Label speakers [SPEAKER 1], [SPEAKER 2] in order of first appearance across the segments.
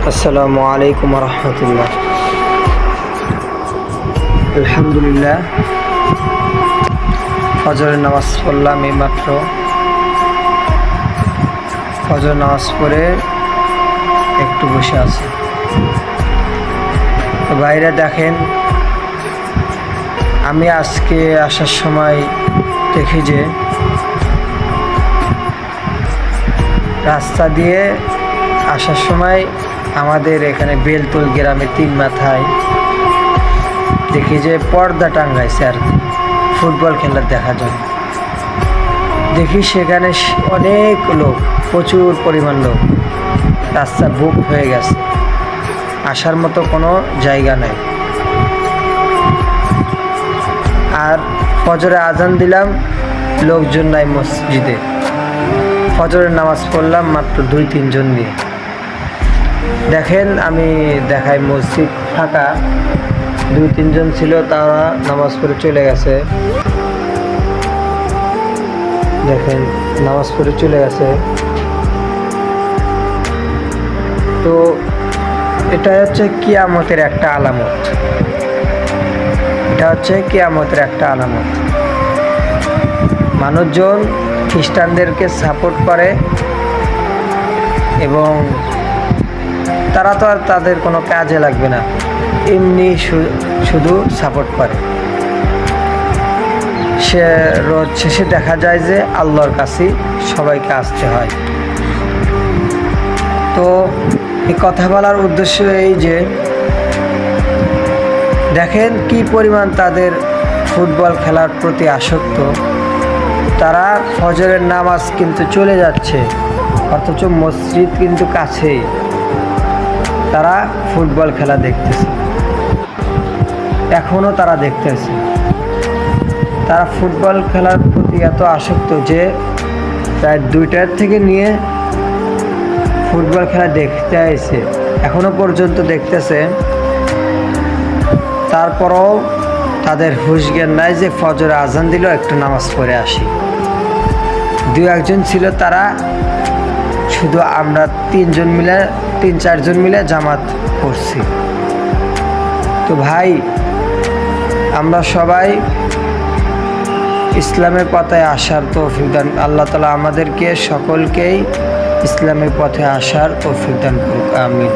[SPEAKER 1] আসসালামু আলাইকুম রহমতুল্লাহ। আলহামদুলিল্লাহ, ফজরের নামাজ পড়লাম এইমাত্র। ফজর নামাজ পড়ে একটু বসে আছি। তো বাইরে দেখেন, আমি আজকে আসার সময় দেখি যে রাস্তা দিয়ে আসার সময় আমাদের এখানে বেলতুল গ্রামে 3 মাথায় দেখি যে পর্দা টাঙ্গাইছে আর ফুটবল খেলা দেখা যায়। দেখি সেখানে অনেক লোক, প্রচুর পরিমাণ লোক, রাস্তা বুক হয়ে গেছে, আসার মতো কোনো জায়গা নেই। আর ফজরে আজান দিলাম, লোকজন নাই মসজিদে। ফজরের নামাজ পড়লাম মাত্র 2-3 জন নিয়ে। দেখেন, আমি দেখাই মসজিদ ফাঁকা, 2-3 জন ছিল, তারা নামাজ পড়ে চলে গেছে। দেখেন, নামাজ পড়ে চলে গেছে। তো এটা হচ্ছে কিয়ামতের একটা আলামত। এটা হচ্ছে কিয়ামতের একটা আলামত। মানুষজন খ্রিস্টানদেরকে সাপোর্ট করে এবং তারা তো আর তাদের কোনো কাজে লাগবে না, এমনি শুধু সাপোর্ট করে। সে রোজ শেষে দেখা যায় যে আল্লাহর কাছে সবাইকে আসতে হয়। তো এই কথা বলার উদ্দেশ্য এই যে দেখেন কি পরিমাণ তাদের ফুটবল খেলার প্রতি আসক্ত। তারা ফজরের নামাজ কিন্তু চলে যাচ্ছে, অথচ মসজিদ কিন্তু কাছেই, তারা ফুটবল খেলা দেখতেছে। এখনও তারা দেখতেছে। তারা ফুটবল খেলার প্রতি এত আসক্ত যে প্রায় 2টার থেকে নিয়ে ফুটবল খেলা দেখতে আসে, এখনো পর্যন্ত দেখতেছে। তারপরও তাদের হুঁশ জ্ঞান নাই যে ফজরে আজান দিল, একটু নামাজ পড়ে আসি। 2-1 জন ছিল, তারা শুধু আমরা 3-4 জন মিলে জামাত করছি। তো ভাই, আমরা সবাই ইসলামের পথে আসার তৌফিক দান, আল্লাহ তাআলা আমাদেরকে সকলকেই ইসলামের পথে আসার তৌফিক দান করুক, আমিন।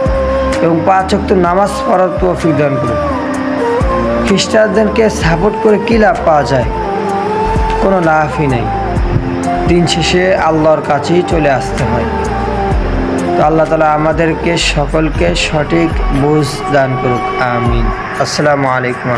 [SPEAKER 1] এবং 5 ওয়াক্ত নামাজ পড়ার তৌফিক দান করুক। খ্রিস্টানদেরকে সাপোর্ট করে কী লাভ পাওয়া যায়? কোনো লাভই নেই। দিন শেষে আল্লাহর কাছেই চলে আসতে হয়। তো আল্লাহ তাআলা আমাদেরকে সকলকে সঠিক বুঝ দান করুক, আমিন। আসসালামু আলাইকুম।